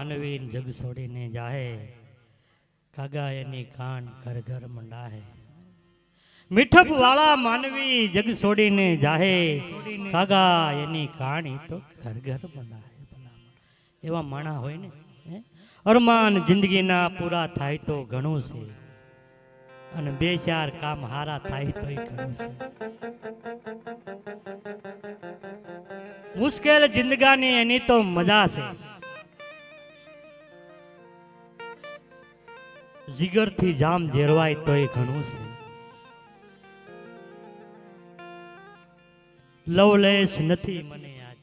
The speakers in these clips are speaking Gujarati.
માનવી જગ છોડીને જાહે, કાગા એની કાન ઘર ઘર મંડાહે. મીઠપ વાળા માનવી જગ છોડીને જાહે, કાગા એની કાન તો ઘર ઘર મંડાહે. એવા માણા હોય ને, અરમાન જિંદગીના પૂરા થાય તો ઘણું છે, અને બે ચાર કામ હારા થાય તો ઘણું છે. મુશ્કેલ જિંદગાની એની તો મજા છે, જીગરથી જામ જેરવાય તોય ઘણું છે. લવલેસ નથી મને આજ,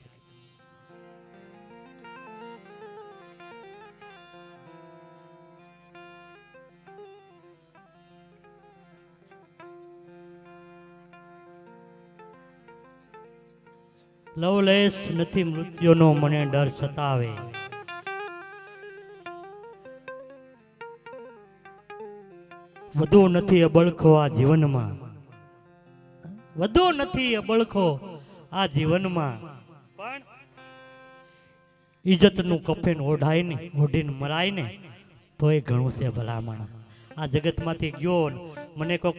લવલેસ નથી મૃત્યુનો મને ડર સતાવે. વધુ નથી અબળખો આ જીવનમાં, વધુ નથી અબળખો આ જીવનમાં, પણ ઇજ્જતનું કફન ઓઢાય ને ઓઢીને મરાય ને તોય ઘણું છે ભલામણ. આ જગતમાંથી ગયો મને કોક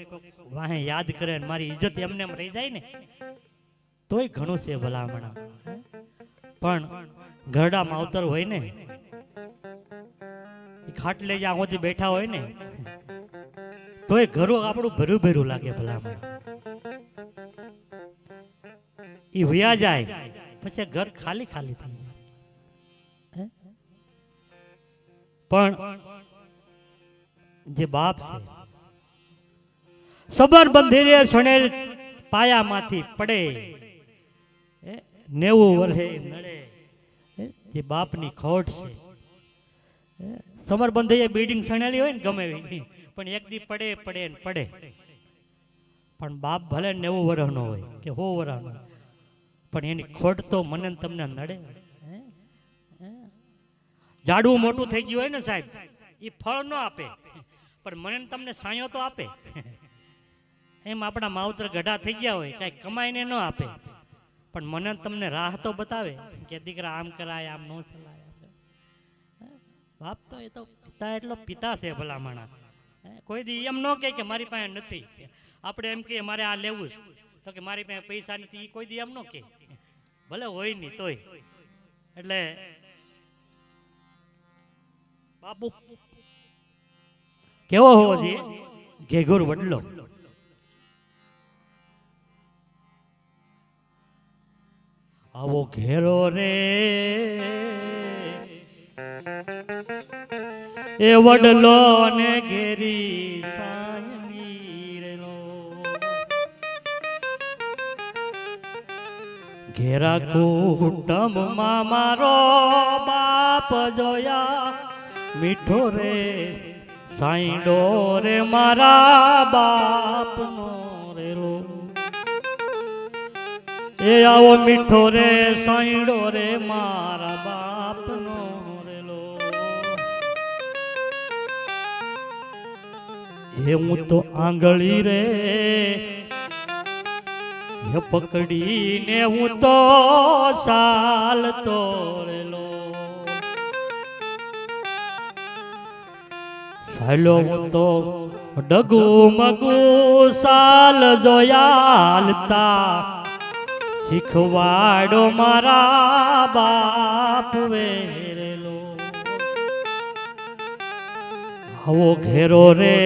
વાહે યાદ કરે ને મારી ઇજ્જત એમને એમ રહી જાય ને તોય ઘણું છે ભલામણ. પણ ઘરડા માવતર હોય ને, ખાટલે જ્યાં સુધી બેઠા હોય ને તોય ઘરું આપણું ભર્યું ભર્યું લાગે ભલામણ. ઈ વયા જાય પછી ઘર ખાલી ખાલી થઈ જાય. પણ જે બાપ છે સબર બંધીરે સુનેલ પાયામાંથી પડે, 90 વર્ષે નડે, જે બાપની ખોટ છે. સમરબંધી બિલ્ડિંગ સણેલી હોય ને ગમે એવી, પણ એક દી પડે પડે ને પડે. પણ બાપ ભલે 90 વર્ષનો હોય કે 100 વર્ષનો, પણ એની ખોટ તો મને તમને નડે. જાડવું મોટું થઈ ગયું હોય ને સાહેબ, એ ફળ ન આપે પણ મને તમને સાયો તો આપે. એમ આપણા માવતર ગઢા થઈ ગયા હોય કઈ કમાઈને ન આપે, પણ મને તમને રાહ તો બતાવે કે દીકરા આમ કરાય આમ ન ચલાય. બાપ તો એ તો પિતા એટલો પિતા છે ભલામણા. કોઈ દી એમ ન કહે કે મારી પાસે નથી. આપણે એમ કહીએ મારે આ લેવું તો કે મારી પાસે પૈસા નથી, એ કોઈ દી એમ ન કહે, ભલે હોય નહીં તોય. એટલે બાપુ કેવો હોવો જોઈએ? ઘેઘુર વડલો. આવો ઘેરો રે એ વડલો ને ઘેરી સાયમીરનો, ઘેરા કુટુંબમાં મારો બાપ જોયા મીઠો રે સાઈડો રે મારા બાપનો રેલો. એ આવો મીઠો રે સાઈડો રે મારા બાપનો રેલો. એ હું તો આંગળી રે એ પકડીને હું તો ચાલતો રેલો. ચાલો હું તો ડગુ મગુ સાલ જોયાલતા, શીખવાડો મારા બાપ વેરેલો. આવો ઘેરો રે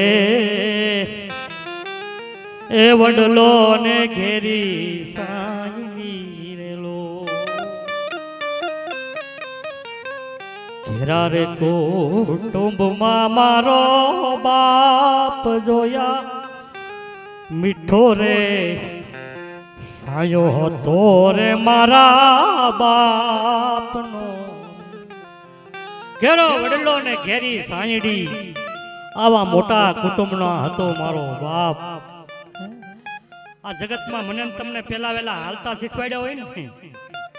એ વડલો ને ઘેરી સાયમીરેલો. ઘેરા રે કુટુંબમાં મારો બાપ જોયા મીઠો રે સાયો હતો રે મારા બાપનો. ઘેરો વડલો ને ઘેરી સાયડી, આવા મોટા કુટુંબનો હતો મારો બાપ. આ જગતમાં મને તમને પેલા વેલા હાલતા શીખવાડ્યા હોય ને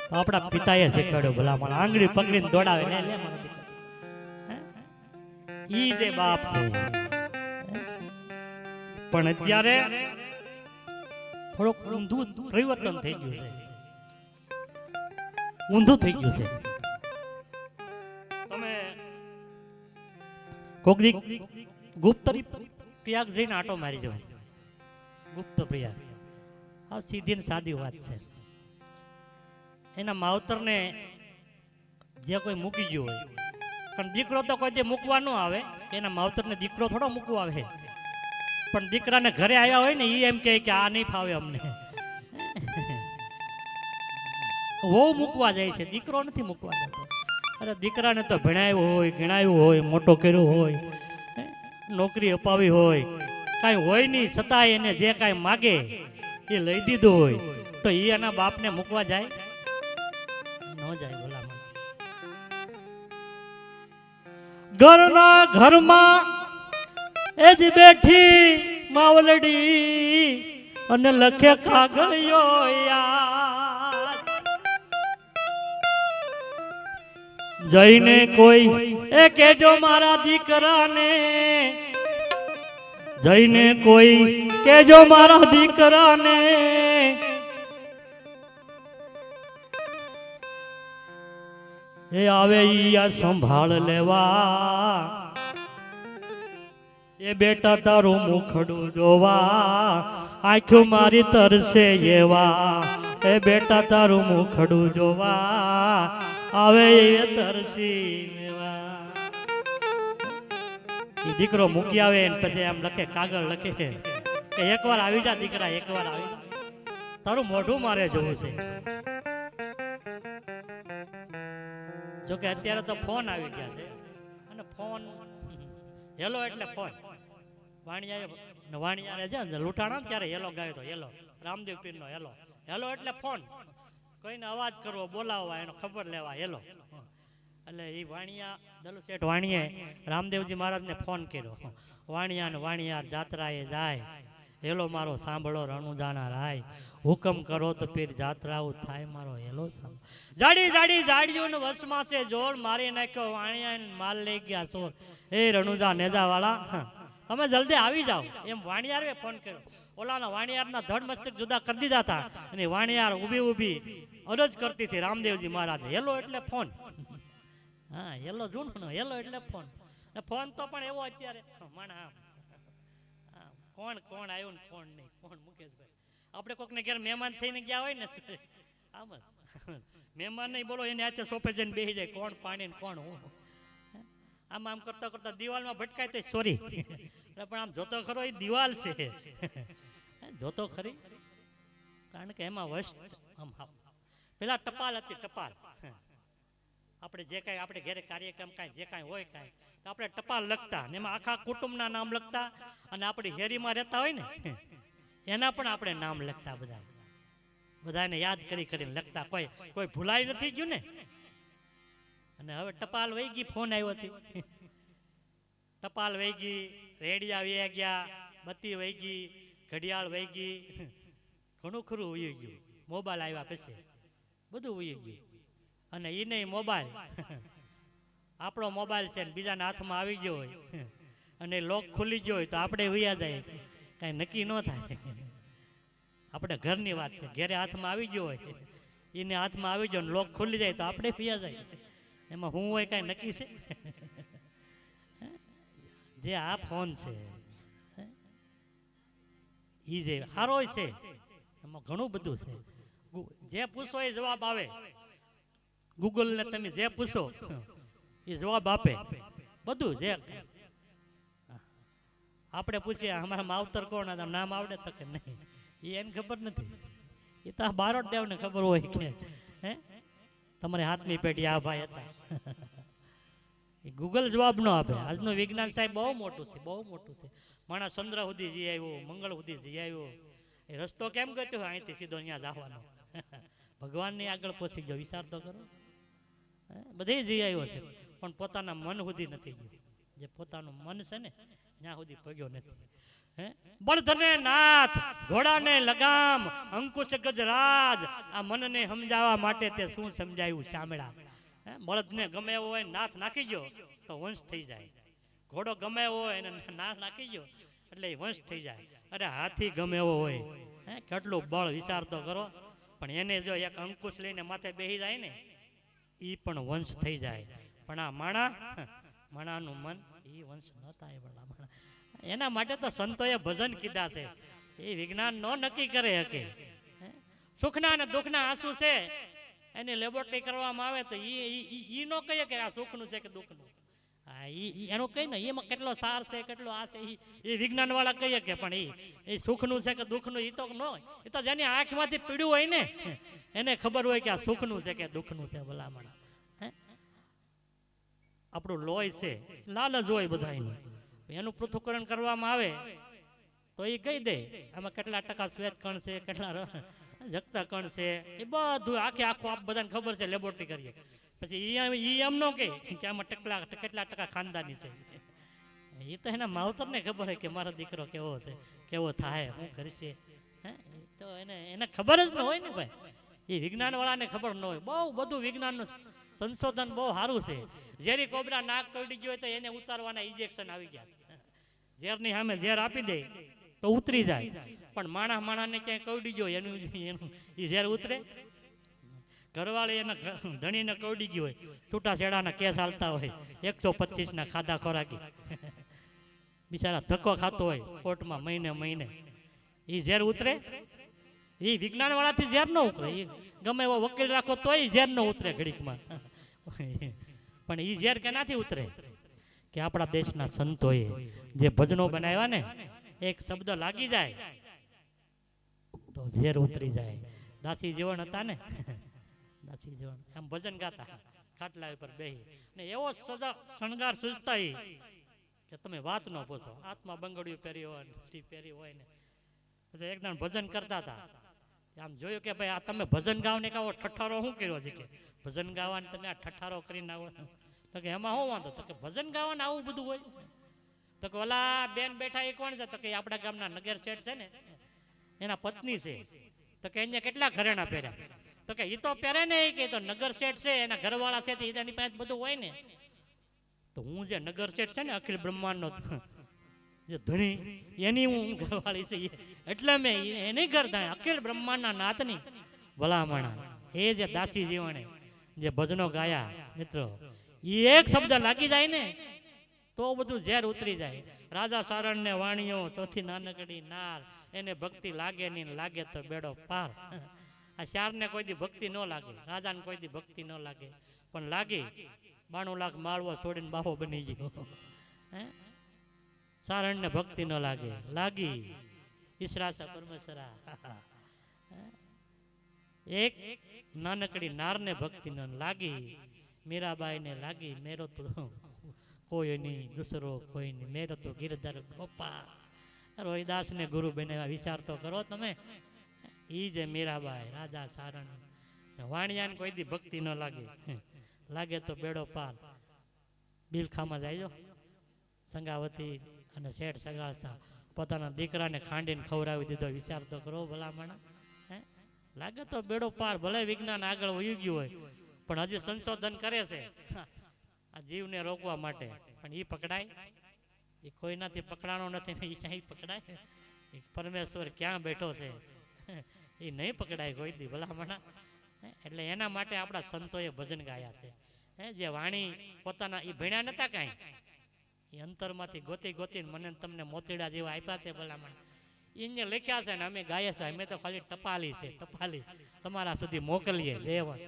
તો આપણા પિતાએ શીખવાડ્યો ભલામણ. આંગળી પકડીને દોડાવે લે લે મારા દીકરા, ઈ જે બાપ છે. પણ અત્યારે થોડોક ઊંધું પરિવર્તન થઈ ગયું છે, ઊંધું થઈ ગયું છે. તમે કોક દી ગુપ્ત પ્રયાગ જઈને આટો મારી જવાય. ગુપ્ત પ્રયાગ આ સીધી ને સાદી વાત છે. એના માવતરને જે કોઈ મૂકી ગયો હોય, પણ દીકરો તો કોઈ દે મૂકવા ન આવે, એના માવતરને દીકરો થોડો મૂકવા આવે, પણ દીકરાને ઘરે આવ્યા હોય ને એ એમ કે આ નહીં ફાવે અમને. વહુ મૂકવા જાય છે, દીકરો નથી મૂકવા જતો. અરે દીકરાને તો ભણાવ્યો હોય, ગણાવ્યો હોય, મોટો કર્યો હોય, નોકરી અપાવી હોય, કાંઈ હોય નહીં, છતાંય એને જે કાંઈ માગે એ લઈ દીધું હોય, તો એ એના બાપને મૂકવા જાય ન જાય. ભલામણ ઘરના ઘરમાં એ જ બેઠી માવલડી અને લખે કાગળિયો યાદ. જઈને કોઈ એ કેજો મારા દીકરાને, જઈને કોઈ કેજો મારા દીકરાને, એ આવે ઈ આ સંભાળ લેવા, એ બેટા તારું મુખડું જોવા, આંખો મારી તરસે એવા, એ બેટા તારું મુખડું જોવા, આવે એ તરસી લેવા. એ દીકરો મૂકી આવે ને પછી આમ લખે, કાગળ લખે કે એકવાર આવી જા દીકરા, એકવાર આવી જા, તારું મોઢું મારે જોવું છે. જોકે અત્યારે તો ફોન આવી ગયા છે, અને ફોન હેલો એટલે ફોન. વાણિયારે છે ને લૂંટાણા ત્યારે હેલો ગાયો તો, હેલો રામદેવ પીરનો હેલો. હેલો એટલે ફોન, કોઈને અવાજ કરવો, બોલાવવા, એનો ખબર લેવા, હેલો. એટલે એ વાણિયા દલુ શેઠ વાણીએ રામદેવજી મહારાજને ફોન કર્યો. વાણિયા ને વાણિયાર જાત્રાએ જાય, હેલો મારો સાંભળો રણુજાના રાય, હુકમ કરો તો પીર જાત્રાઓ થાય મારો હેલો સાંભળો. જાડી જાડી જાડીઓને વસમાં છે જોર, મારી નાખ્યો વાણિયા માલ લઈ ગયા સોર. એ રણુજા નેજા વાળા તમે જલ્દી આવી જાઓ, એમ વાણિયારે ફોન કર્યો. ઓલાના વાણિયારના ધડ મસ્તક જુદા કરી દીધા હતા, અને વાણિયાર ઊભી ઊભી અરજ કરતી હતી રામદેવજી મહારાજ, હેલો એટલે ફોન. હા હેલો જૂનો, હેલો એટલે ફોન. ફોન તો પણ એવો અત્યારે માણા કોણ કોણ આવ્યું ને કોણ નહીં, કોણ મુકેશભાઈ. આપણે કોકને ઘેર મહેમાન થઈને ગયા હોય ને, આમ મહેમાન નહીં બોલો, એને હાથે સોફે જઈને બેસી જાય, કોણ પાણી ને કોણ હું. આમ આમ કરતા કરતા દિવાલમાં ભટકાય તો સોરી, પણ આમ જોતો ખરો એ દિવાલ છે, જોતો ખરી. કારણ કે એમાં વસ્ત પેલા ટપાલ હતી, ટપાલ. આપણે જે કાંઈ આપણે ઘેરે કાર્યક્રમ કાંઈ જે કાંઈ હોય કાંઈ તો આપણે ટપાલ લખતા, ને એમાં આખા કુટુંબના નામ લખતા, અને આપણી હેરીમાં રહેતા હોય ને એના પણ આપણે નામ લખતા. બધાને યાદ કરી કરીને લખતા, કોઈ ભૂલાઈ નથી ગયું ને. અને હવે ટપાલ વહી ગઈ, ફોન આવ્યો હતી, ટપાલ વહી ગઈ, રેડિયા વહી ગયા, બત્તી વહી ગઈ, ઘડિયાળ વહી ગઈ, ઘણું ખરું વહી ગયું. મોબાઈલ આવ્યા પછી બધું વહી ગયું. અને એ નહીં મોબાઈલ, આપણો મોબાઈલ છે ને બીજાના હાથમાં આવી ગયો હોય અને લોક ખુલી ગયો હોય તો આપણે વૈયા જાય, કાંઈ નક્કી ન થાય. આપણે ઘરની વાત છે, ઘેરે હાથમાં આવી ગયો હોય, એને હાથમાં આવી ગયો ને લોક ખુલી જાય તો આપણે વૈયા જાય. એમાં હું હોય કાંઈ નક્કી છે? જે આ ફોન છે એ જે સારો છે, એમાં ઘણું બધું છે. જે પૂછો એ જવાબ આવે. ગૂગલ ને તમે જે પૂછો એ જવાબ આપે, બધું જે. આપણે પૂછીએ અમારા માવતર કોણ, નામ આવડે તો કે નહીં, એ એને ખબર નથી. એ તો બારોટ દેવને ખબર હોય કે હે તમારે હાથની પેઢી આ ભાઈ હતા. એ ગૂગલ જવાબ ન આપે. આજનું વિજ્ઞાન સાહેબ બહુ મોટું છે, બહુ મોટું છે. માણસ ચંદ્ર સુધી જઈ આવ્યો, મંગળ સુધી જઈ આવ્યો. એ રસ્તો કેમ ગયો હોય અહીંથી સીધો અહીંયા જવાનો? ભગવાનની આગળ પહોંચી ગયો, વિચાર તો કરો. બધે જઈ આવ્યો છે, પણ પોતાના મન સુધી નથી ગયો. જે પોતાનું મન છે ને ત્યાં સુધી પગ્યો નથી. બળધને નાથ, ઘોડાને લગામ, અંકુશ ગજરાજ. આ મનને સમજાવવા માટે તે શું સમજાયું શામળા? બળદને ગમે એવો હોય નાથ નાખી ગયો તો વંશ થઈ જાય. ઘોડો ગમે એવો હોય એને નાથ નાખી ગયો એટલે એ વંશ થઈ જાય. અરે હાથી ગમે એવો હોય, કેટલું બળ વિચાર તો કરો. પણ એને જો એક અંકુશ લઈને માથે બેસી જાય ને, એ પણ વંશ થઈ જાય. પણ આ માણાનું મન એ વંશ નતા એ ભલામણ. એના માટે તો સંતોએ ભજન કીધા છે. એ વિજ્ઞાન નો નક્કી કરે હકે. સુખના અને દુઃખના આંસુ છે એની લેબોરેટરી કરવામાં આવે તો ઈ નો કહીએ કે આ સુખનું છે કે દુઃખનું. હા એનું કઈ ને એમાં કેટલો સાર છે કેટલો આ છે એ વિજ્ઞાન વાળા કહીએ કે પણ એ સુખનું છે કે દુઃખનું એ તો ન હોય. એ તો જેની આંખમાંથી પીડ્યું હોય ને એને ખબર હોય કે આ સુખનું છે કે દુઃખનું છે ભલામણ. આપણું લોહી છે લાલ જ હોય બધાનું. એનું પૃથ્થકરણ કરવામાં આવે તો એ કહી દે આમાં કેટલા ટકા શ્વેત કણ છે કેટલા જગતા કણ છે એ બધું આખું આપ બધાને ખબર છે લેબોરેટરી કરીએ. પછી ઈ એમ નો કે આમાં કેટલા ટકા ખાનદાની છે. એ તો એના માવતરને ખબર હોય કે મારો દીકરો કેવો છે કેવો થાય શું કરશે. તો એને ખબર જ ન હોય ને ભાઈ. એ વિજ્ઞાન વાળાને ખબર ન હોય. બહુ બધું વિજ્ઞાનનું સંશોધન બહુ સારું છે. ઝેરી કોબરા નાક કરડી ગયો હોય તો એને ઉતારવાના ઇન્જેક્શન આવી ગયા. ઝેરની સામે ઝેર આપી દે તો ઉતરી જાય. પણ માણસને ક્યાંય કવડી ગયો એનું એ ઝેર ઉતરે. ઘરવાળી એના ધણીને કવડી ગયો હોય છૂટા છેડાના કેસ હાલતા હોય 125 ખાધા ખોરાકી બિચારા ધક્કો ખાતો હોય કોર્ટમાં મહિને એ ઝેર ઉતરે. એ વિજ્ઞાન વાળાથી ઝેર ન ઉતરે. એ ગમે એવો વકીલ રાખો તોય ઝેર ન ઉતરે ઘડીકમાં. પણ એ ઝેર કેનાથી ઉતરે કે આપણા દેશના સંતોએ જે ભજનો બનાવ્યા ને એક શબ્દ લાગી જાય તો ઝેર ઉતરી જાય. દાસી જીવન હતા ને દાસી જીવન આમ ભજન ગાતા ખાટલા ઉપર બેહી ને એવો સજા શણગાર સૂઝતા કે તમે વાત ન પૂછો. હાથમાં બંગડિયું પહેરી હોય પહેરી હોય ને પછી એકદમ ભજન કરતા હતા. આમ જોયું કે ભાઈ આ તમે ભજન ગાવ ને કાવો ઠઠ્ઠારો શું કર્યો છે કે ભજન ગાવાને તમે આ ઠઠ્ઠારો કરીને આવો તો કે એમાં શું વાંધો. તો કે ભજન ગાવાને આવું બધું હોય. તો કે ઓલા બેન બેઠા એ કોણ છે. તો કે આપણા ગામના નગર શેઠ છે ને એના પત્ની છે. તો કે અહીંયા કેટલા ઘરેણા પહેર્યા. તો કે એ તો પહેરે ને કે તો નગર શેઠ છે એના ઘરવાળા છે એની પાસે બધું હોય ને. તો હું જે નગર શેઠ છે ને અખિલ બ્રહ્માંડનો જે ધણી એની હું ઘરવાળી છે એટલે મેં એની ઘર થાય અખિલ બ્રહ્માંડના નાથની ભલામણા. એ જે દાસી જીવણે જે ભજનો ગાયા મિત્રો એ એક શબ્દ લાગી જાય ને તો બધું ઝેર ઉતરી જાય. રાજા સારણ ને વાણીઓ ચોથી નાનકડી નાર એને ભક્તિ લાગે નહીં લાગે તો બેડો પાર. આ ચાર ને કોઈ દી ભક્તિ ન લાગે. રાજાને કોઈ દી ભક્તિ ન લાગે પણ લાગી 92 લાખ માળવો છોડીને બાહો બની ગયો. સારણ ને ભક્તિ ન લાગે લાગી ઈશરાસા પરમેશ્વરા. એક નાનકડી નાર ને ભક્તિ ન લાગી મીરાબાઈ ને લાગી મેરો તો કોઈ નહીં દૂસરો કોઈ નહીં મેરો તો ગિરધર ગોપાલ. રોહિદાસ ને ગુરુ બને વિચાર તો કરો તમે. ઈ જે મીરાબાઈ રાજા સારણ વાણિયાને કોઈ દી ભક્તિ ન લાગે લાગે તો બેડો પાર. બિલખામાં જાયજો સંગાવતી અને શેઠ સગાળતા પોતાના દીકરાને ખાંડીને ખવડાવી દીધો. વિચાર તો કરો ભલામણા. લાગે તો બેડો પાર. ભલે વિજ્ઞાન આગળ વયું ગયું હોય પણ હજી સંશોધન કરે છે આ જીવને રોકવા માટે. પણ એ પકડાય એ કોઈનાથી પકડાણો નથી ને એ ક્યાંય પકડાય. પરમેશ્વર ક્યાં બેઠો છે એ નહીં પકડાય કોઈ દી ભલામણા. એટલે એના માટે આપણા સંતોએ ભજન ગાયા છે. જે વાણી પોતાના એ ભણ્યા નતા કાંઈ એ અંતરમાંથી ગોતી ગોતીને મને તમને મોતીડા જેવા આપ્યા છે ભલામણ. એને લખ્યા છે ને અમે ગાયા છે. અમે તો ખાલી ટપાલી છે ટપાલી તમારા સુધી મોકલીએ લેવા.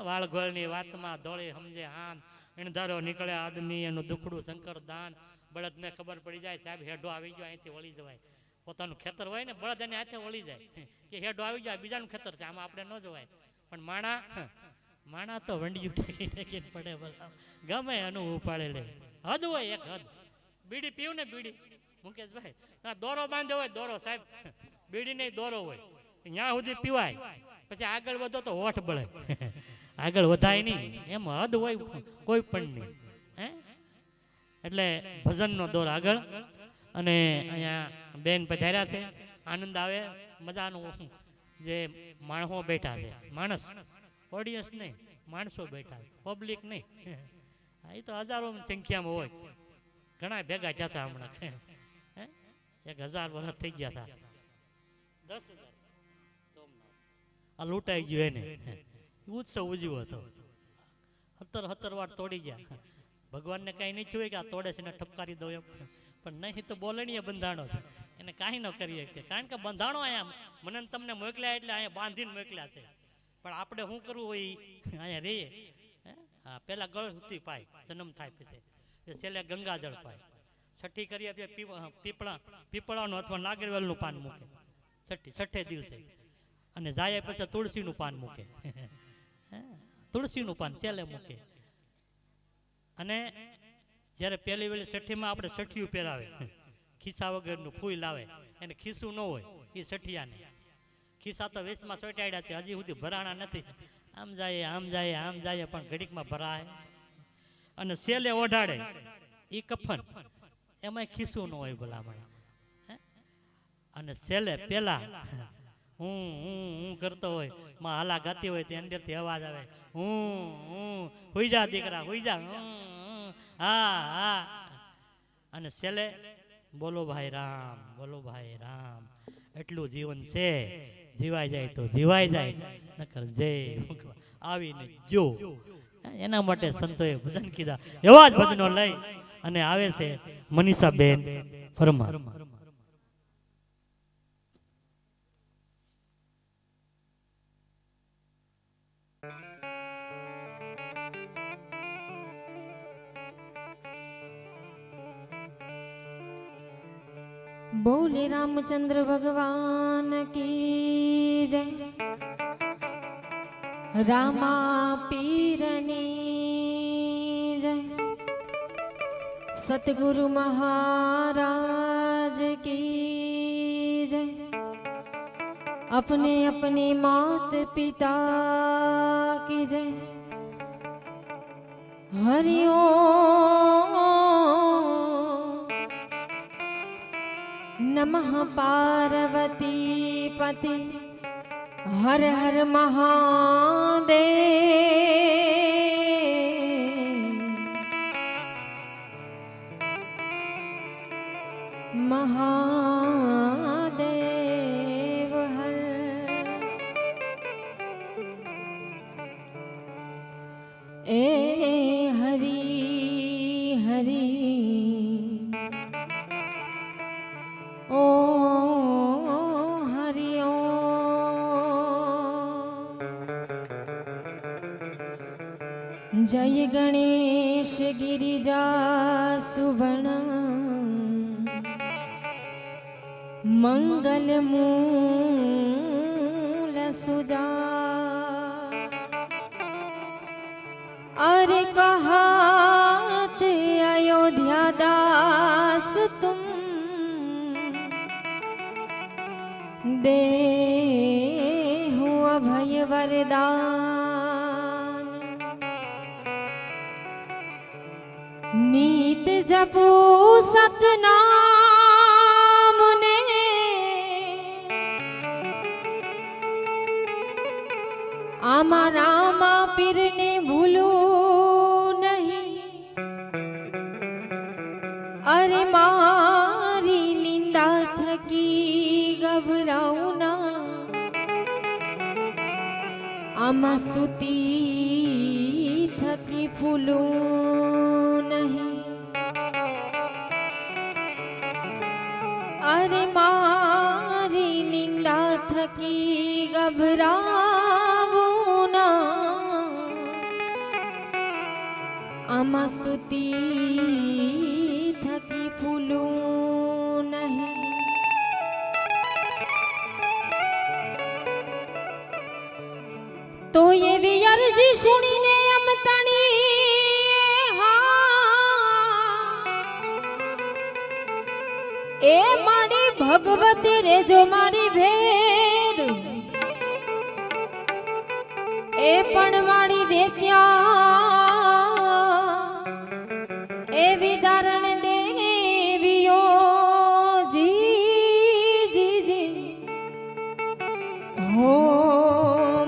વાળગોળની વાતમાં દોડી સમજે હાન એણધારો નીકળે આદમી એનું દુખડું શંકર દાન. બળદને ખબર પડી જાય સાહેબ હેડો આવી ગયો અહીંથી વળી જવાય. પોતાનું ખેતર હોય ને બળદ એને હાથે વળી જાય કે હેડો આવી જાય બીજાનું ખેતર છે આમાં આપણે ન જવાય. પણ માણા તો વંડિયું ટેકીને પડે ભલા ગમે એનું ઉપાડે લે. હદ હોય એક હદ. બીડી પીવું ને બીડી મુકેશભાઈ દોરો બાંધ્યો હોય દોરો સાહેબ બીડી નહીં દોરો હોય ત્યાં સુધી પીવાય. પછી આગળ વધો તો હોઠ બળે આગળ વધાય નહીં એમ હદ હોય કોઈ પણ નહીં. એટલે ભજનનો દોર આગળ. અને અહીંયા બેન પધાર્યા છે આનંદ આવે મજાનું. જે માણસો બેઠા છે માણસ ઓડિયન્સ નહીં માણસો બેઠા પબ્લિક નહીં. એ તો હજારો સંખ્યામાં હોય. ઘણા ભેગા થયા હતા હમણાં 1000 વર્ષ થઈ ગયા હતા. 10,000 આ લૂંટાઈ ગયું એને ઉત્સવ ઉજવ્યો હતો. 17 વાર તોડી ગયા ભગવાનને કાંઈ નહીં થયું કે આ તોડે છે ને ઠપકારી દો એમ, પણ નહીં તો બોલણીએ બંધાણો છે, એને કાંઈ ન કરીએ કે, કારણ કે બંધાણો અહીંયા મને ને તમને મોકલ્યા એટલે અહીંયા બાંધીને મોકલ્યા છે, પણ આપણે શું કરવું હોય અહીંયા રહીએ. હા, પેલા ગળ સુધી પાય, જન્મ થાય પછી છેલ્લે ગંગાજળ પાય, છઠ્ઠી કરીએ પીપળાનું અથવા નાગરવેલનું પાન મૂકે છઠ્ઠે દિવસે, અને જાય પછી તુલસીનું પાન મૂકે, તુલસીનું પાન છેલ્લે મૂકે. અને જ્યારે પહેલી વેલી છઠ્ઠીમાં આપણે છઠ્ઠિયું પહેરાવે, ખિસ્સા વગરનું ફૂલ આવે, એને ખિસ્સું ન હોય એ છઠ્ઠિયાને, ખિસ્સા તો વેસમાં સોટાડ્યા છે, હજી સુધી ભરાણા નથી, આમ જાય આમ જાય આમ જાય, પણ ઘડીકમાં ભરાય. અને છેલ્લે ઓઢાડે એ કફન, એમાં ખિસ્સું ન હોય ભલામણ. અને છેલ્લે પેલા હું કરતો હોય, માં હાલા ગાતી હોય, તે અંદરથી અવાજ આવે, હુઈ જા દીકરા હુઈ જા, હા હા. અને છેલ્લે બોલો ભાઈ રામ, બોલો ભાઈ રામ. એટલું જીવન છે, જીવાઈ જાય તો જીવાઈ જાય, નકર જય આવીને જો. એના માટે સંતોએ ભજન કીધા, એવા જ ભજનો લઈ અને આવે છે મનીષાબેન પરમાર. बोले रामचंद्र भगवान की जय, रामा पीरनी जय, सतगुरु महाराज की जय, अपने अपने मात पिता की जय, हरिओम नमः पार्वती पते, हर हर महादेव, महादेव हर. ए हरि हरि ओ हरि ओम. जय गणेश गिरिजा सुवर्ण, मंगल मूल सुजा. अरे कहात अयोध्या दास तुम, दे हुआ भय वरदान. नीत जपो सतनाम ने, आमा रामा पीर ने भूलू नहीं. अरे मारी निंदा थकी घबराऊ ना, आमा स्तुति थकी फूलू नहीं. अरे मारी निंदा थकी घबराऊ ना, आमा स्तुति थकी फूलू नहीं. तो ये भी अर्जी सुनी ने अमतनी, ए मारी भगवती रे जो मारी भेद, ए पणवाड़ी देत्या ए विदारण देवियो जी जी जी हो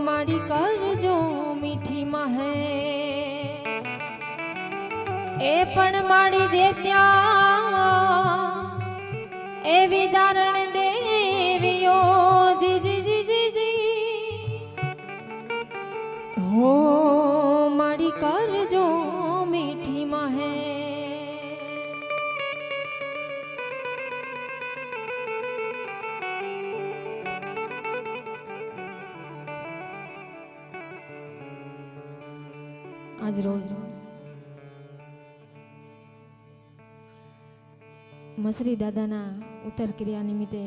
मारी कर जो मीठी महे, ए पणवाड़ी देत्या ए विदारण देवियो जी जी जी जी जी हो मारी कर जो मीठी महे. આજ રોજ મસરી દાદાના ઉત્તર ક્રિયા નિમિત્તે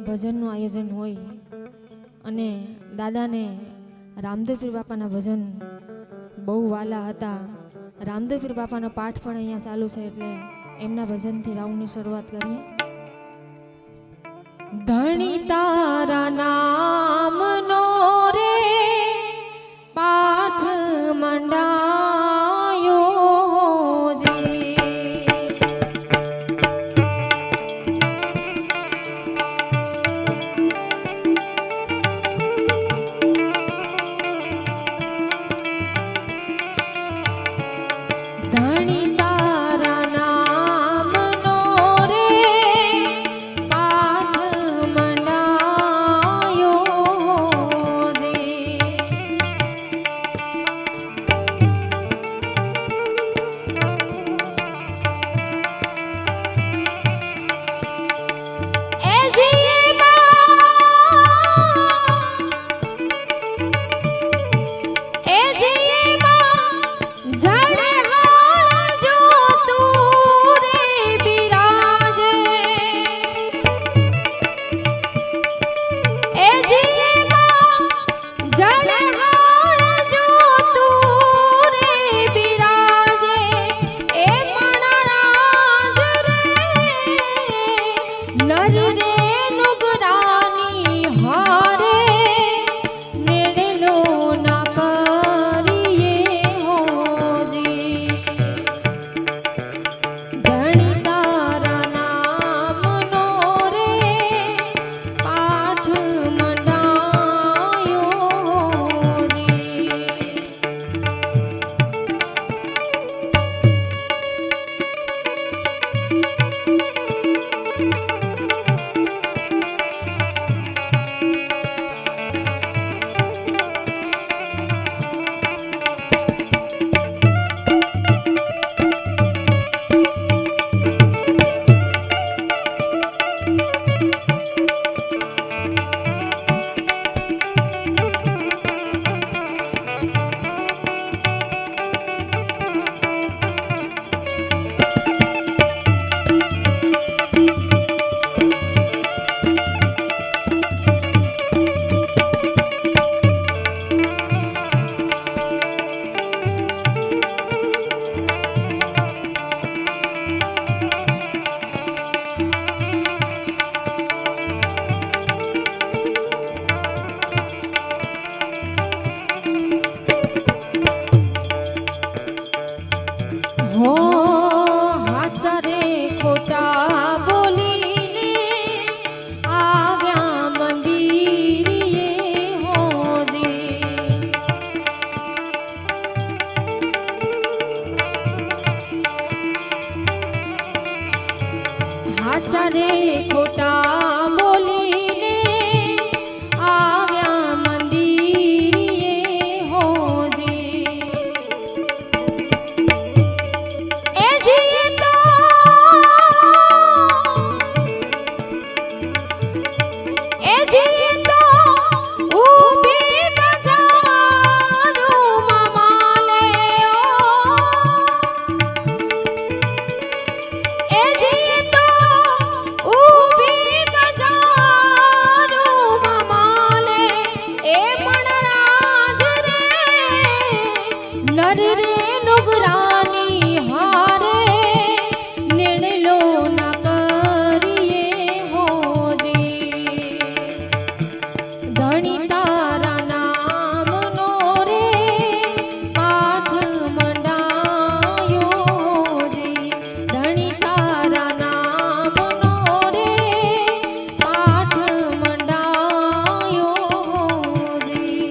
ભજનનું આયોજન હોય અને દાદાને રામદેવપીર બાપાના ભજન બહુ વાલા હતા. રામદેવપીર બાપાનો પાઠ પણ અહીંયા ચાલુ છે, એટલે એમના ભજનથી રાઉન્ડની શરૂઆત કરીએ. ધણી તારા નામનો રે પાઠ મંડાયો જે ધણી તારા નામનો રે પાઠ મંડાયો જે એ જીમાં જડે હાળ જો તું રે બિરાજે. એ જીમાં જડે હાળ જો તું રે બિરાજે. એ મણરાજ રે નર રે નુગરાની હારે નેડલો ના કરીએ હોજી. ધણી તારા નામનો રે પાઠ મંડાયો હોજી. હો હાચા રે ખોટા બોલીને આવ્યા મંદિરે હોજી. હાચા રે ખોટા બોલીને આવ્યા મંદિરે હોજી. એ જીતો એ જીતો ઊભી બજારું મામાલે એ જીતો ઊભી બજારું મામાલે. એ મણરાજ રે નર રે નુગરાની હારે નેણલો ના કરીએ હોજી. ધણી તારા નામનો રે પાઠ મંડાયો હોજી. ધણી તારા નામનો રે પાઠ મંડાયો હોજી.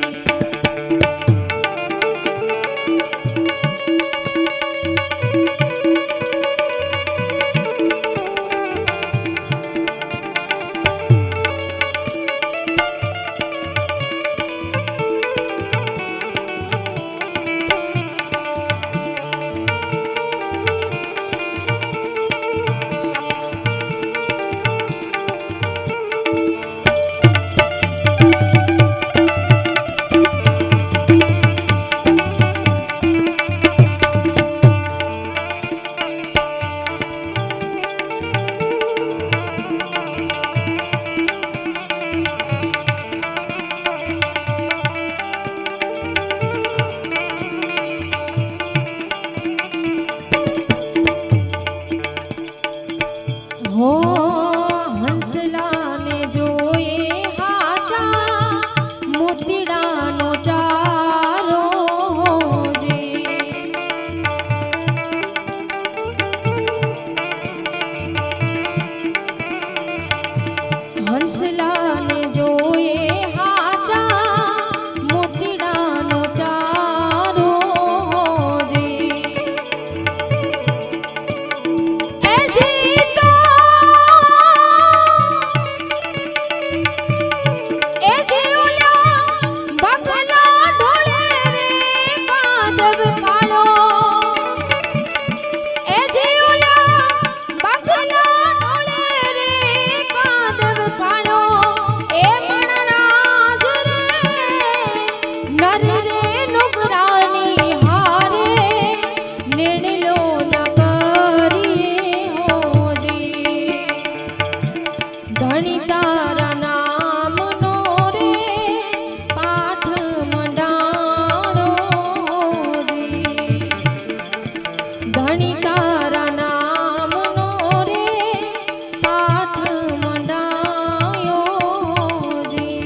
કાળો એ જીવલા બગલા નોળે રે કાદવ કાળો એ મણરાજ રે નર રે નુગરાની હારે નેણલો ન કરીએ હોજી ધણી તારા નામનો રે પાઠ મંડાણો હોજી ધણી તારા નામનો રે પાઠ મંડાયો હોજી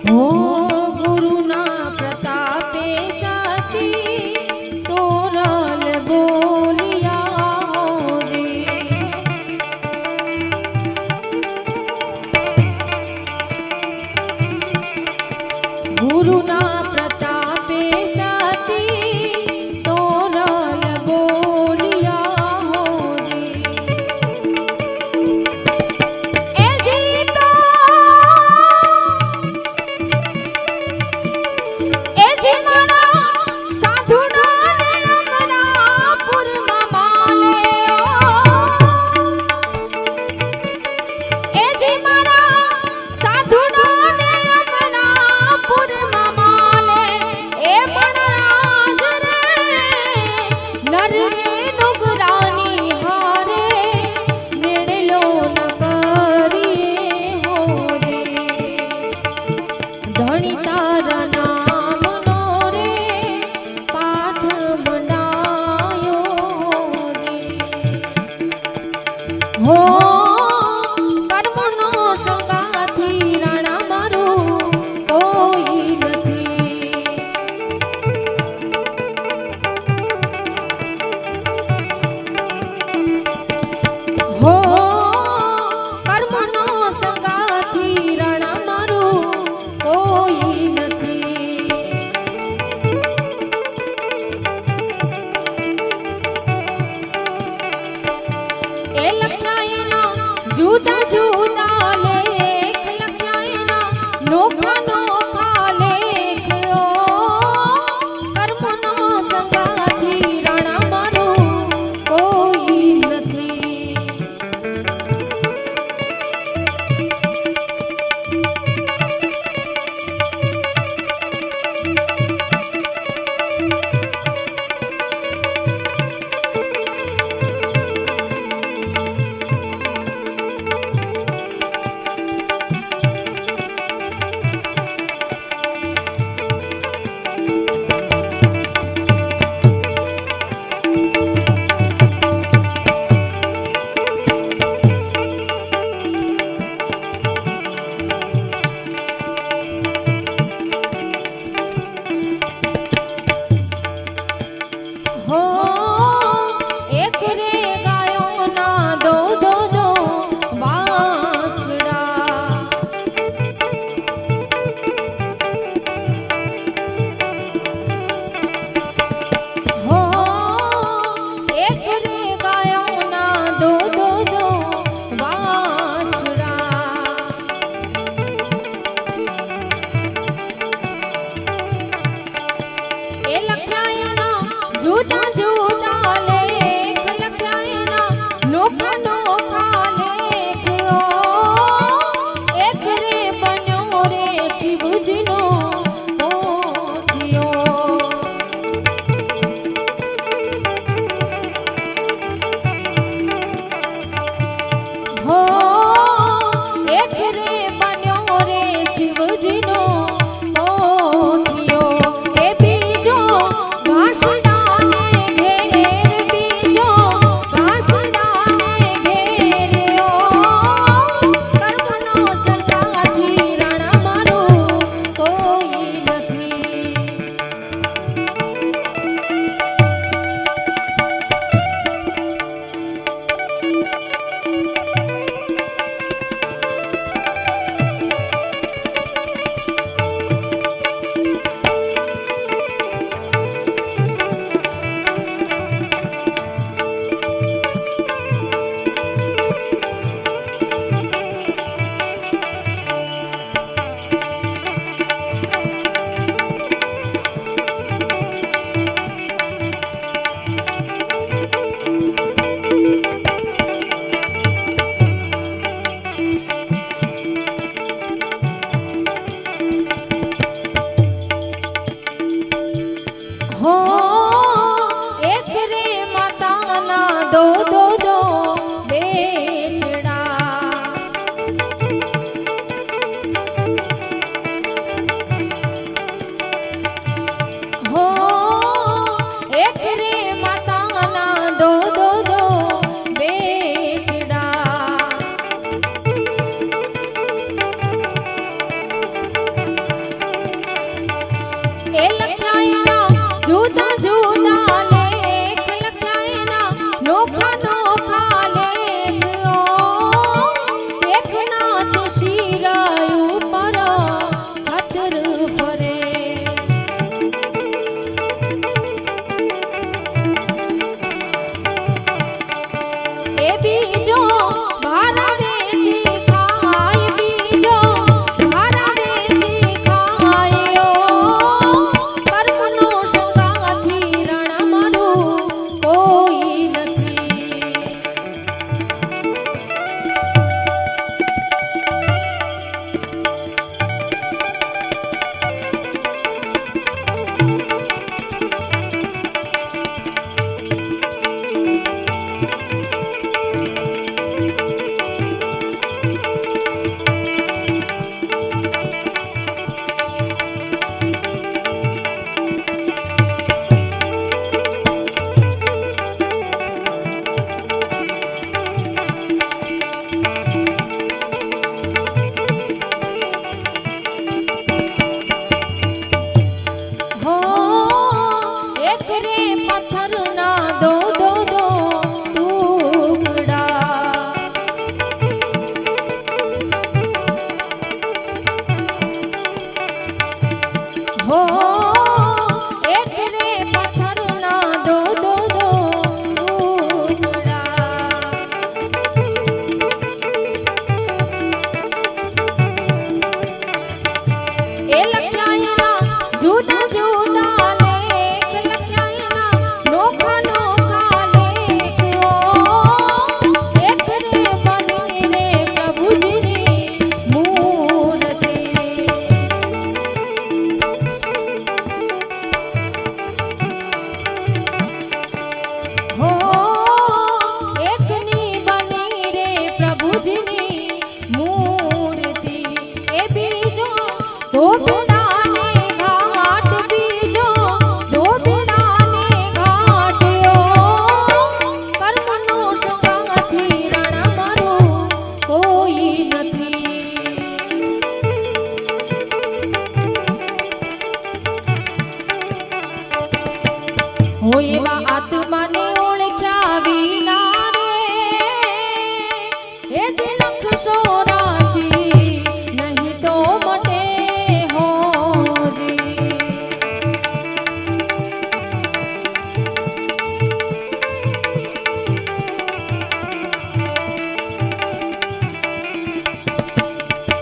હો ગુરુના પ્રતાપે સતી તોરલ બોલિયા હોજી ગુરુના પ્રતાપે સતી તોરલ બોલિયા હોજી એ જીતો એ જી મારા સાધુના ને અમરાપુરમાં માલે એ જી મારા સાધુના ને અમરાપુરમાં માલે એ મણરાજ રે નર રે નુગરાની હારે નેણલો ન કરીએ હોજી ધણી તારા નામનો રે પાઠ મંડાયો હોજી હો કર્મનો સંગાથી રાણા મારું કોઈ નથી હો કર્મનો સંગાથી રાણા મારું કોઈ નથી એ લખાયેલા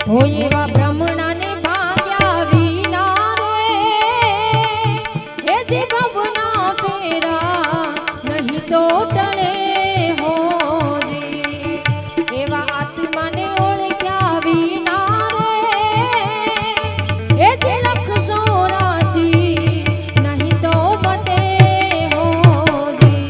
હોય એવા બ્રહ્મણાને ભાગ્યા વિના રે એ જે ભવના ફેરા નહીં તો ટળે હોજી એવા આત્માને ઓળખ્યા વિના રે એ જે લખશો રાજી નહીં તો મટે હોજી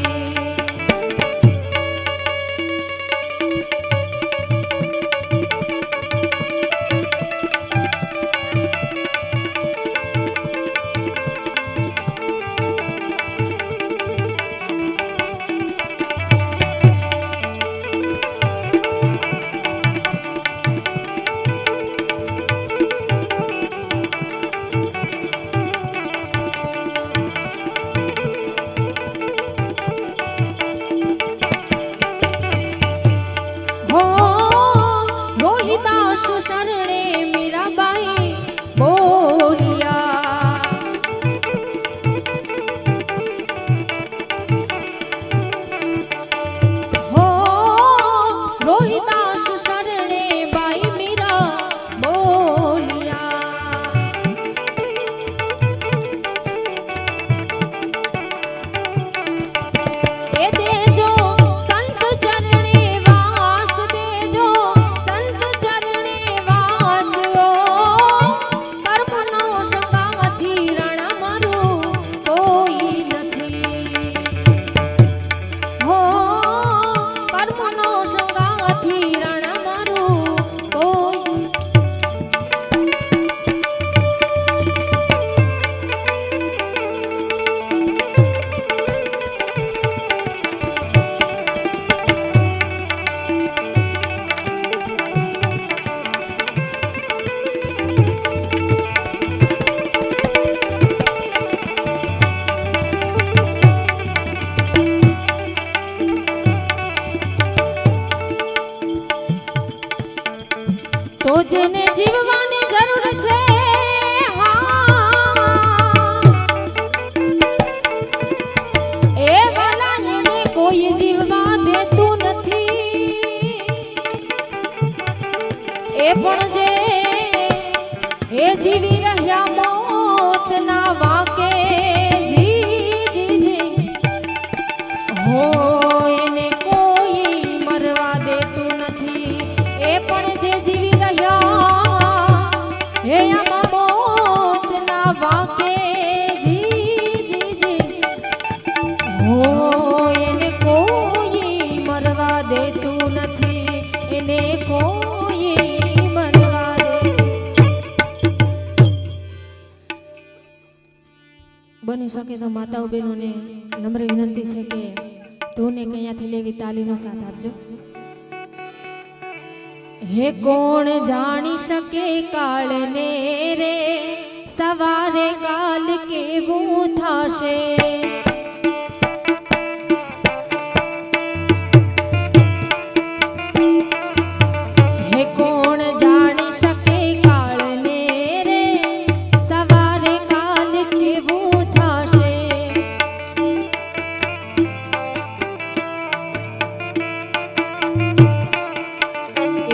તો જેને જીવવાની જરૂર છે એ વાલાને કોઈ જીવવા દેતું નથી એ પણ જે એ જીવી રહ્યા મોતના વાકે જી જી જી હો એને કોઈ મરવા દેતું નથી એ પણ જે જીવી હે આમાં મોતના વાકે જી જી જી હો એને કોઈ મરવા દેતું નથી એને કોઈ મરવા દેતું બની શકે તો માતાઓ બહેનોને નમ્ર વિનંતી છે કે ધૂને કયાથી લેવી તાલીનો સાથ આપજો હે કોણ જાણી શકે કાળને રે સવારે કાલ કેવું થશે હે કોણ જાણી શકે કાળને રે સવારે કાલ કેવું થશે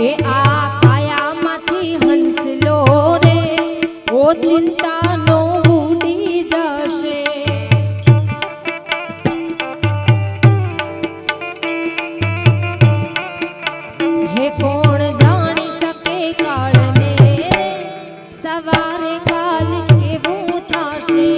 એ આ કાયામાંથી હંસલો રે ઓ ચિંતાનો ઉડી જશે હે કોણ જાણી શકે કાળને રે સવારે કાલ કેવું થશે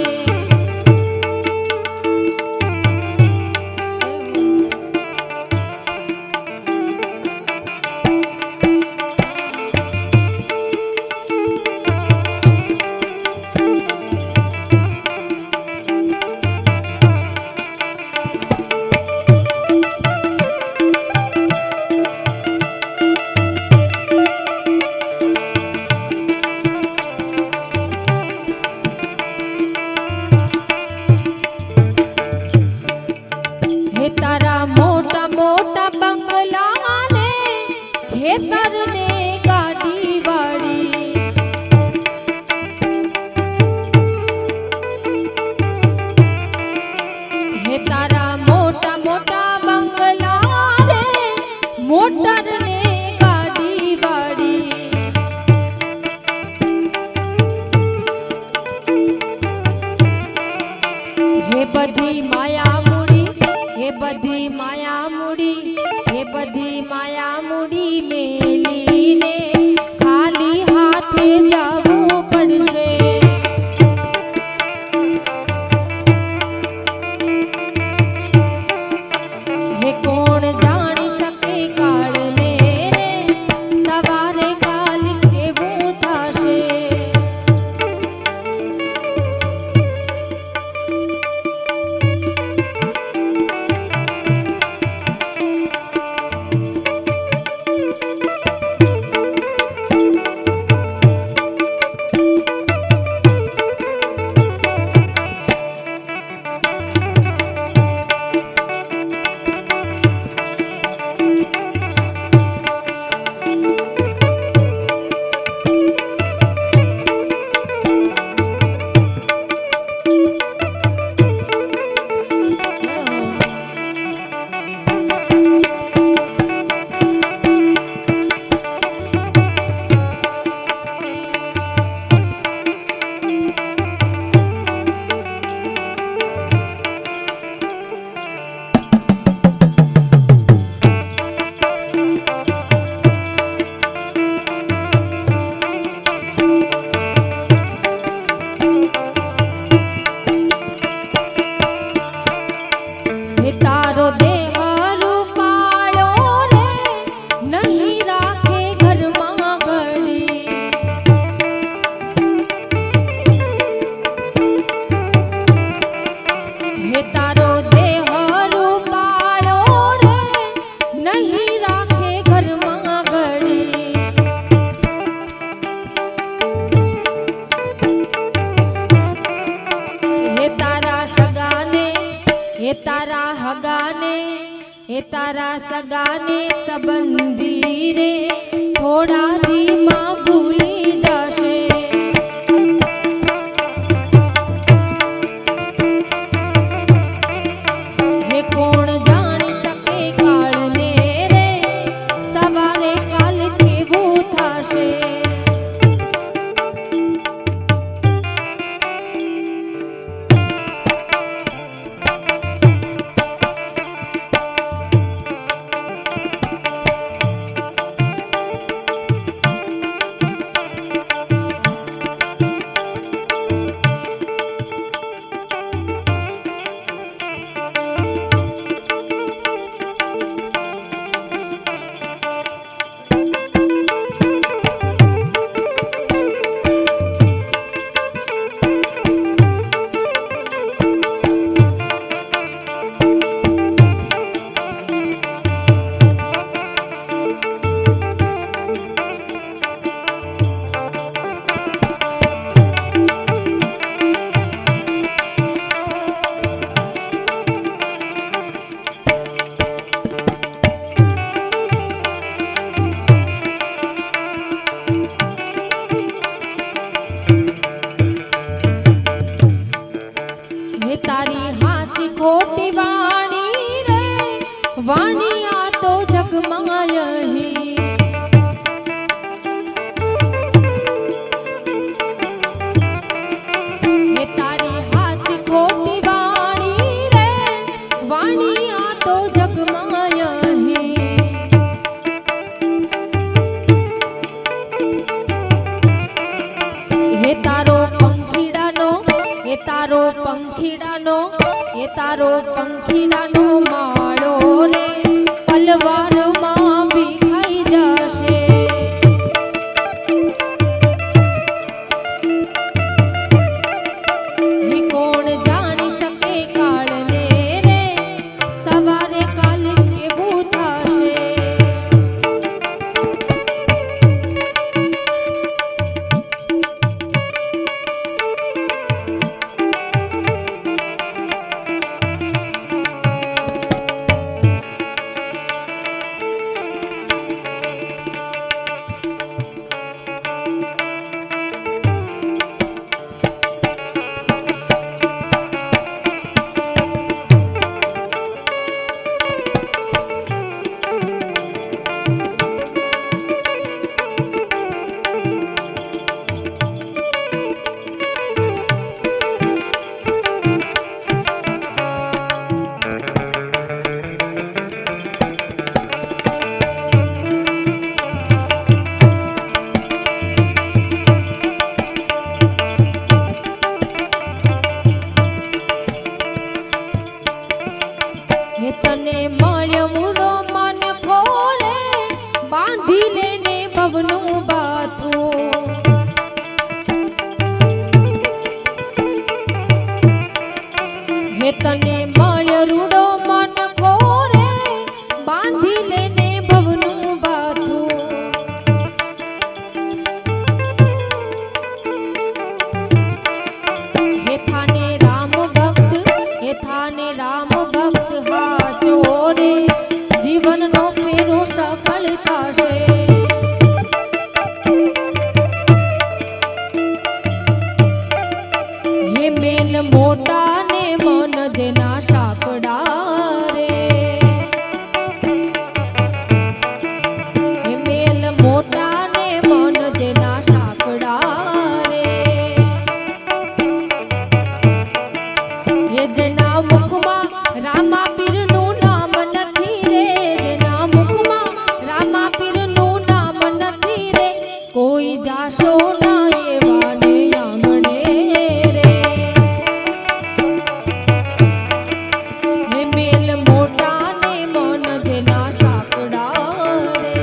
તારા મોટા મોટા બંગલા ને ખેતર ને ગાડી વાળી હે તારા મોટા મોટા બંગલા રે મોટર ને ગાડી વાળી બધી માયા મૂડી, એ બધી માયા મૂડી, એ બધી માયા મૂડી મેલીને ખાલી હાથે જવું પડશે. હે કોણ જાણી શકે કાળને રે, સવારે કાલ કેવું થશે. તારો દેહ રૂપાળો રે નહીં રાખે ઘરમાં ઘડી. હે તારો દેહ રૂપાળો રે નહીં રાખે ઘરમાં ઘડી. હે તારા સગાને, એ તારા હગાને, એ તારા સગાને સંબંધી રે થોડા દીમાં ભૂલી જશે. હે કોણ જાણી શકે કાળને રે, સવારે કાલ કેવું થશે. હે તારી હાચી ખોટી વાણી રે, વાણી આ તો જગમાયહી. હે તારી હાચી ખોટી વાણી રે, વાણી આ તો જગમાયહી. હે તારો પંખીડાનો, એ તારો પંખીડાનો, એ તારો પંખીડાનો માળો રે પલવારમાં વિખાઈ જશે. હે કોણ જાણી શકે કાળને રે, સવારે કાલ કેવું થશે. ભવનું બાથું હે તને મળ્યો રૂડો મન ખોરે બાંધી લેને ભવનું બાથું હે થાને રામ ભક્ત હા ચોરે જીવનનો ફેરો સફળ થશે હે મેલ મોટા ને મન જેના સાંકડા રે હે મેલ મોટા ને મન જેના સાંકડા રે હે જેના મુખમાં રામા પીરનું નામ નથી રે જેના મુખમાં રામા પીરનું નામ નથી રે કોઈ જાશો ના એવાને આંગણે રે હે મેલ મોટા ને મન જેના સાંકડા રે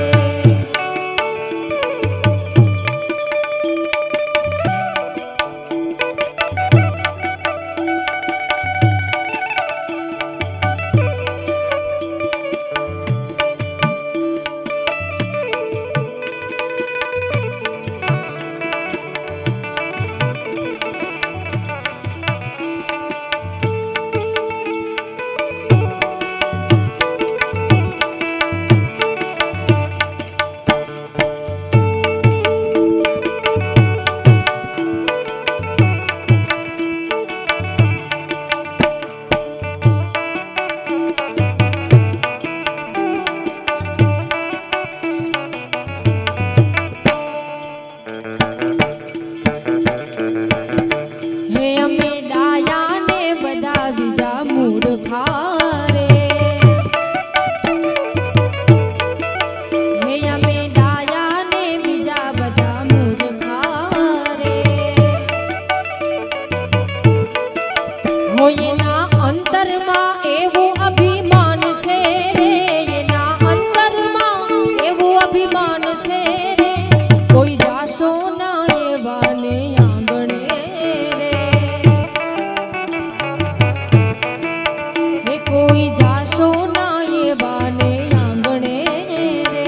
હે અમે ડાયા ને બધા બીજા મૂર્ખા રે હે અમે ડાયા ને બીજા બધા મૂર્ખા રે હોય એના અંતરમાં એવું અભિમાન છે રે એના અંતરમાં એવું અભિમાન છે રે કોઈ જાશો ના એવાને આંગણે રે હે કોઈ જાશો ના એવાને આંગણે રે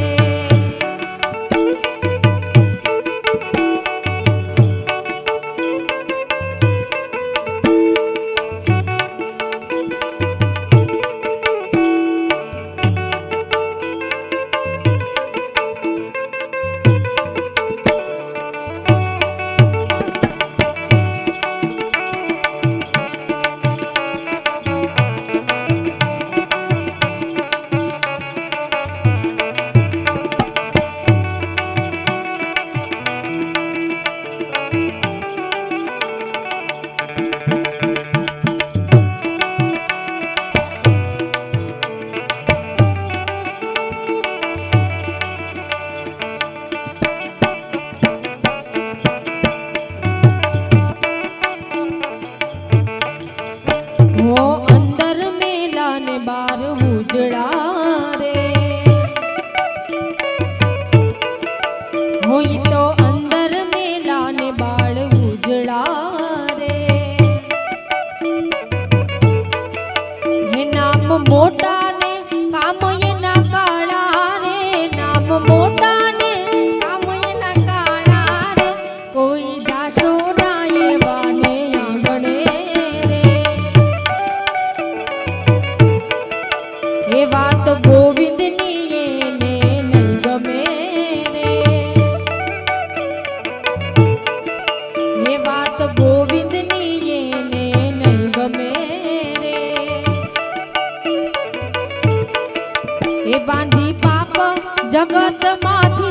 હો અંદર મેલા ને બાર ઉજળા રે હોય તો અંદર મેલા ને બાળ ઉજળા રે હે નામ મોટા ને કામ એના કાળા રે નામ મોટા ને કામ એના કાળા રે કોઈ જાશો ના એવાને આંગણે રે એ વાત ગોવિંદની એને નહીં ગમે રે એ વાત ગોવિંદની એને નહીં ગમે રે એ બાંધી પાપ જગત માંથી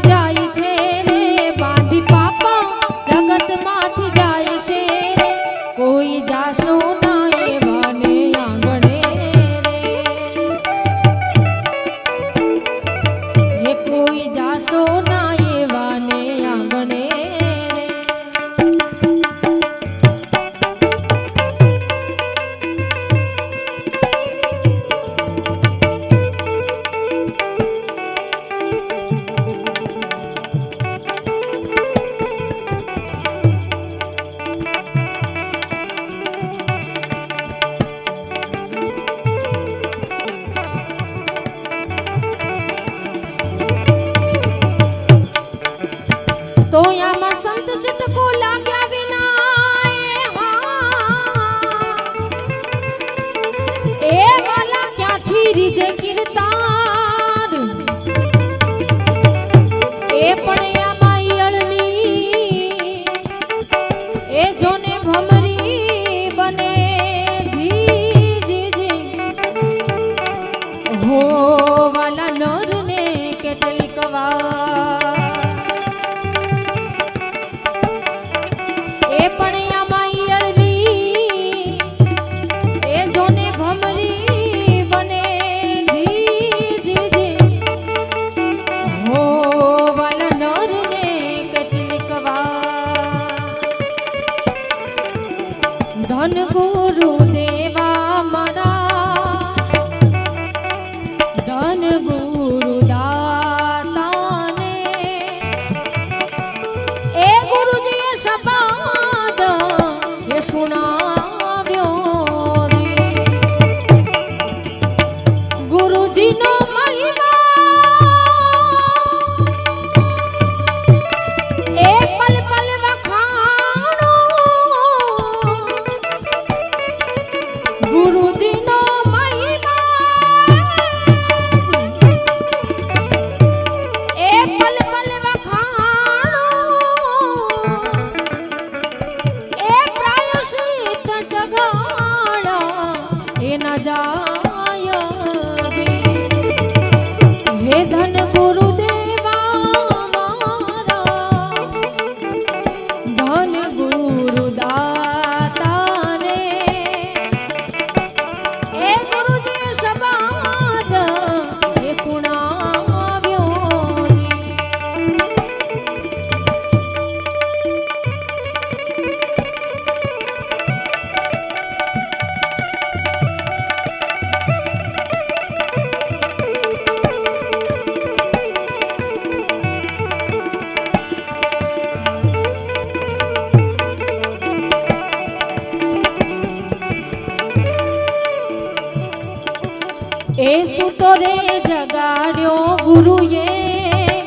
જગાડ્યો ગુરુએ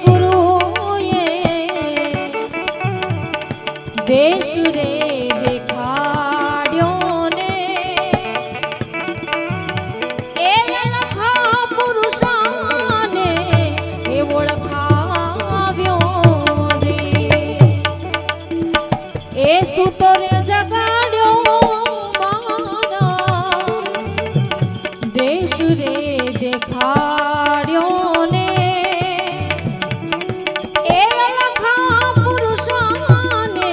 ગુરુએ દેશ રે દેખાડ્યો ને એ લખા પુરુષાને એ ઓળખાવ્યો રે એ સુતરે જગાડ્યો મારા દેશ રે દેખાડ્યો ને એ લખા પુરુષાને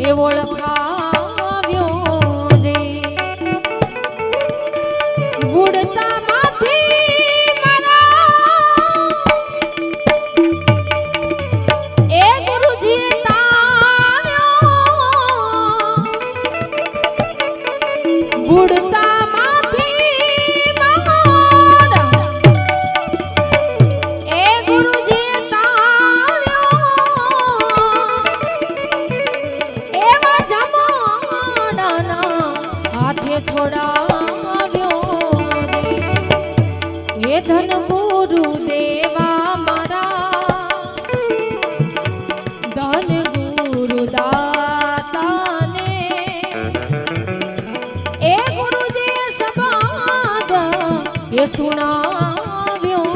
એ ઓળખાવ્યો જે બુડતા માંથી મારા એ ગુરુજી તાર્યો બુડતા છોડાવ્યો એ ધન ગુરુ દેવા મારા ધન ગુરુ દાતાને એ ગુરુજી શબ્દ એ સુણાવ્યો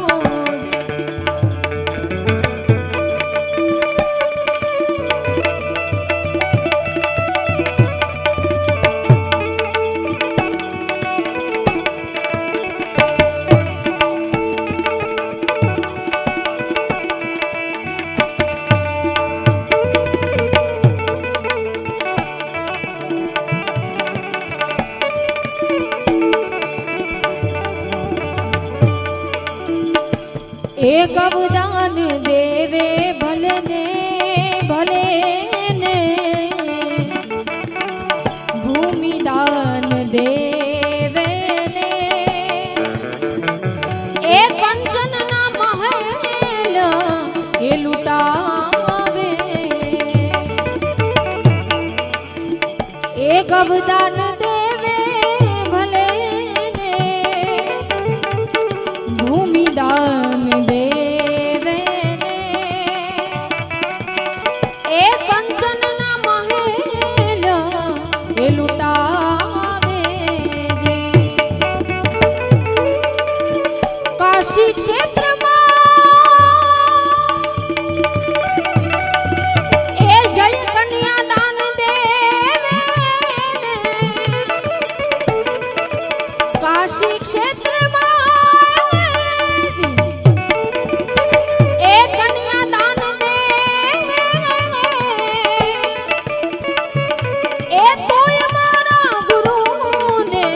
એક અવદાન દેવે ભલે ને ભૂમિદાન દેવે ને એ કંચનના મહેલ એ લૂટાવે એક અવદાન દેવે ભલે ને ભૂમિદાન કાશી ક્ષેત્રમાં એ જય કન્યા દાન દેવે કાશી ક્ષેત્રમાં એ કન્યા દાન દેવે એ તોય મારા ગુરુને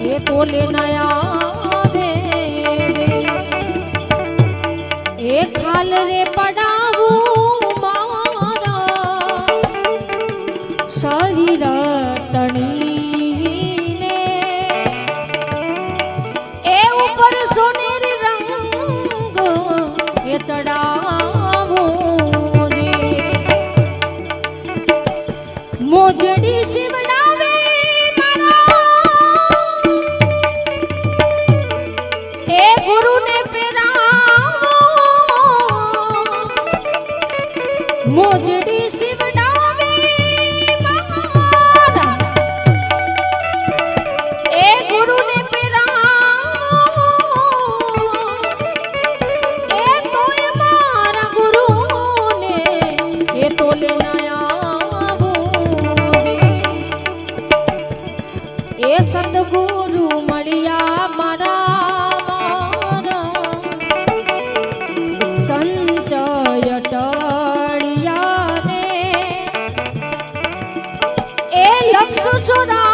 એ તોલે નયા એ ખાલ રે પડાવું મારા શરીર તણીને એ ઉપર સોનેરી રંગ એ ચડાવું રે મોજડી શિવડાવે મારા એ ગુરુને મોજડી શિવડાવે મારા એ ગુરુને પેરા એ તોય મારા ગુરુને એ તોલે નયા એ સદગુરુ મળ્યા મારા સંચય લક્ષ છોડા